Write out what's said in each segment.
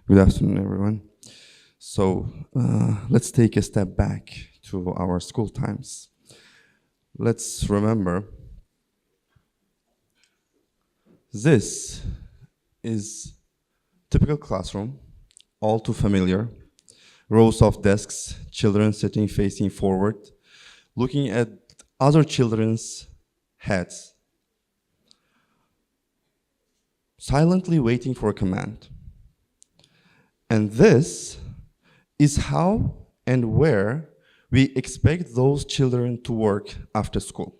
Good afternoon, everyone. So let's take a step back to our school times. Let's remember this is typical classroom, all too familiar. Rows of desks, children sitting facing forward, looking at other children's heads, silently waiting for a command. And this is how and where we expect those children to work after school.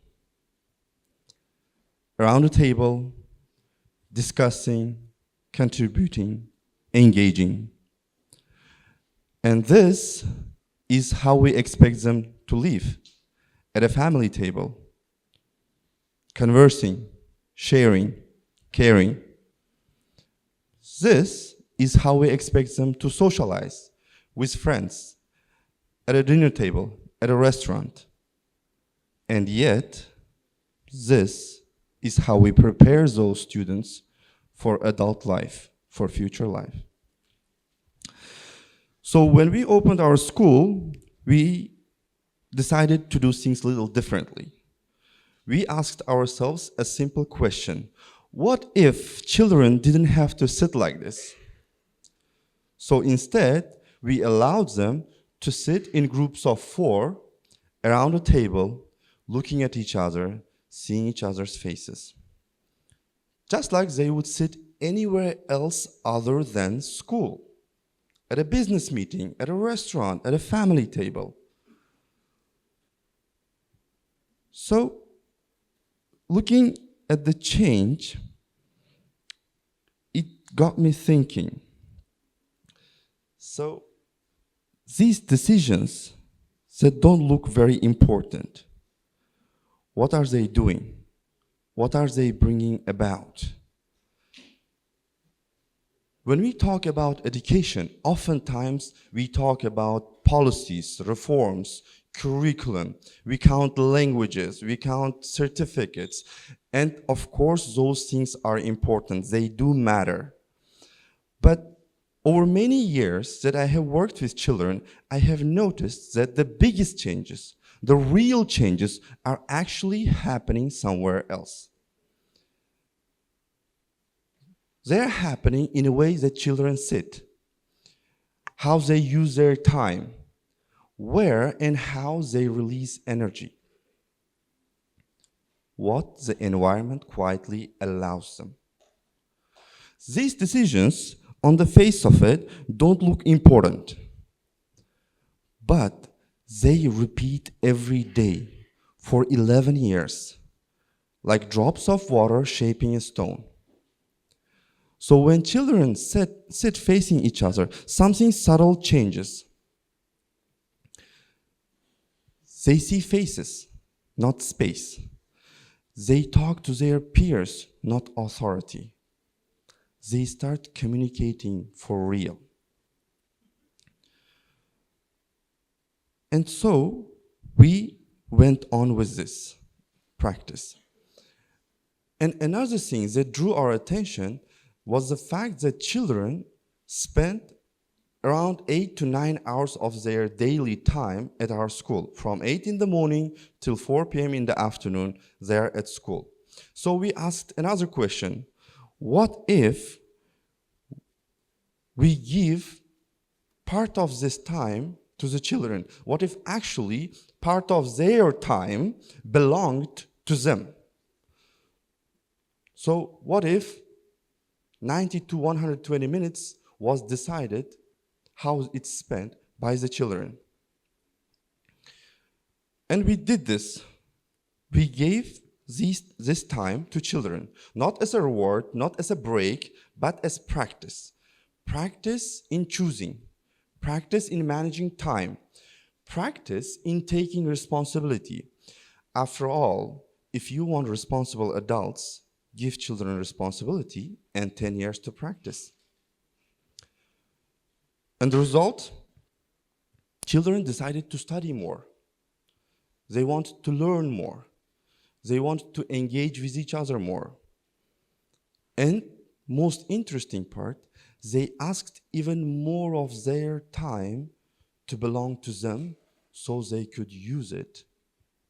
Around the table, discussing, contributing, engaging. And this is how we expect them to live at a family table, conversing, sharing, caring. This is how we expect them to socialize with friends, at a dinner table, at a restaurant. And yet, this is how we prepare those students for adult life, for future life. So when we opened our school, we decided to do things a little differently. We asked ourselves a simple question: what if children didn't have to sit like this? So instead, we allowed them to sit in groups of 4 around a table, looking at each other, seeing each other's faces. Just like they would sit anywhere else other than school, at a business meeting, at a restaurant, at a family table. So, looking at the change, it got me thinking. So, these decisions that don't look very important, what are they doing? What are they bringing about? When we talk about education, oftentimes we talk about policies, reforms, curriculum, we count languages, we count certificates, and of course those things are important, they do matter. But over many years that I have worked with children, I have noticed that the biggest changes, the real changes, are actually happening somewhere else. They're happening in a way that children sit, how they use their time, where and how they release energy, what the environment quietly allows them. These decisions, on the face of it, don't look important, but they repeat every day for 11 years, like drops of water shaping a stone. So when children sit facing each other, something subtle changes. They see faces, not space. They talk to their peers, not authority. They start communicating for real. And so we went on with this practice. And another thing that drew our attention was the fact that children spent around 8 to 9 hours of their daily time at our school. From 8 in the morning till 4 p.m. in the afternoon, they're at school. So we asked another question: what if we give part of this time to the children? What if actually part of their time belonged to them? So what if 90 to 120 minutes was decided how it's spent by the children? And we did this. We gave this time to children, not as a reward, not as a break, but as practice. Practice in choosing, practice in managing time, practice in taking responsibility. After all, if you want responsible adults, give children responsibility and 10 years to practice. And the result? Children decided to study more. They want to learn more. They want to engage with each other more. And most interesting part, they asked even more of their time to belong to them so they could use it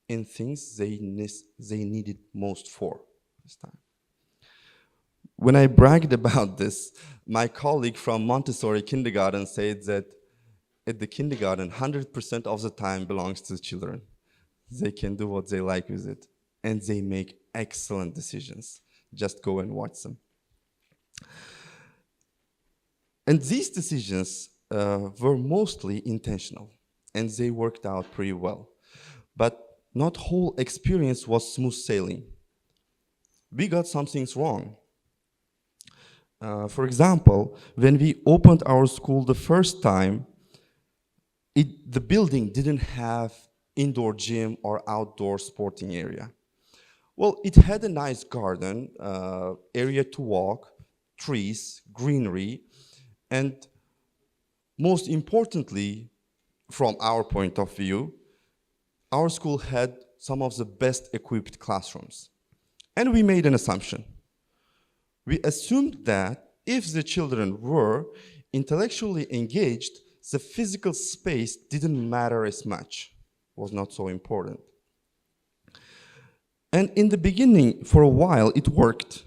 in things they needed most for this time. When I bragged about this, my colleague from Montessori kindergarten said that at the kindergarten, 100% of the time belongs to the children. They can do what they like with it, and they make excellent decisions. Just go and watch them. And these decisions were mostly intentional, and they worked out pretty well. But not whole experience was smooth sailing. We got some things wrong. For example, when we opened our school the first time, the building didn't have indoor gym or outdoor sporting area. Well, it had a nice garden, area to walk, trees, greenery, and most importantly, from our point of view, our school had some of the best equipped classrooms. And we made an assumption. We assumed that if the children were intellectually engaged, the physical space didn't matter as much, was not so important. And in the beginning, for a while, it worked.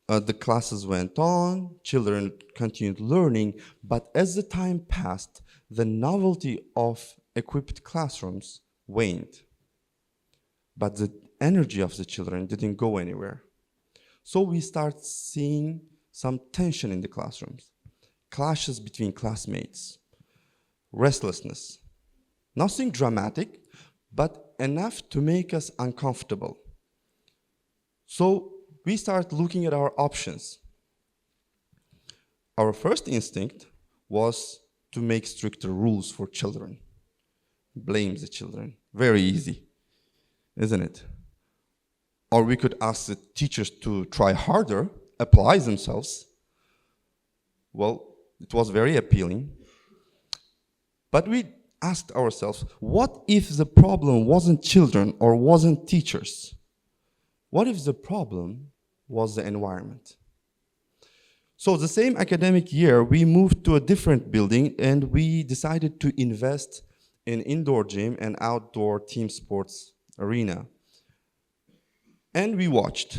The classes went on, children continued learning, but as the time passed, the novelty of equipped classrooms waned. But the energy of the children didn't go anywhere. So we start seeing some tension in the classrooms, clashes between classmates, restlessness. Nothing dramatic, but enough to make us uncomfortable. So we start looking at our options. Our first instinct was to make stricter rules for children. Blame the children. Very easy, isn't it? Or we could ask the teachers to try harder, apply themselves. Well, it was very appealing. But we asked ourselves, what if the problem wasn't children or wasn't teachers? What if the problem was the environment? So the same academic year, we moved to a different building and we decided to invest in indoor gym and outdoor team sports arena. And we watched.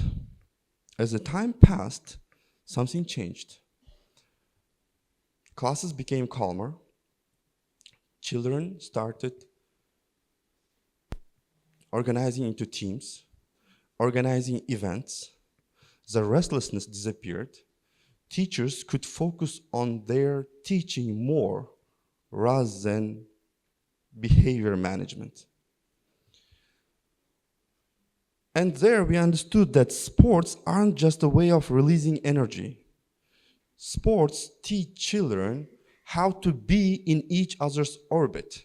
As the time passed, something changed. Classes became calmer. Children started organizing into teams, organizing events. The restlessness disappeared. Teachers could focus on their teaching more rather than behavior management. And there we understood that sports aren't just a way of releasing energy. Sports teach children how to be in each other's orbit,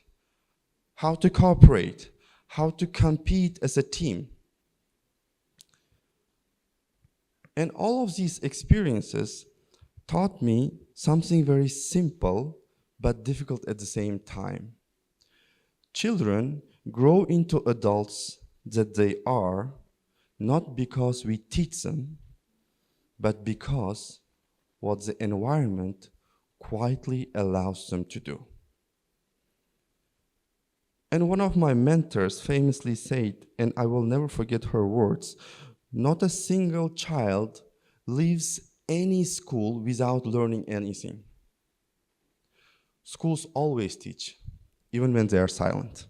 how to cooperate, how to compete as a team. And all of these experiences taught me something very simple but difficult at the same time. Children grow into adults that they are, not because we teach them, but because what the environment quietly allows them to do. And one of my mentors famously said, and I will never forget her words, not a single child leaves any school without learning anything. Schools always teach, even when they are silent.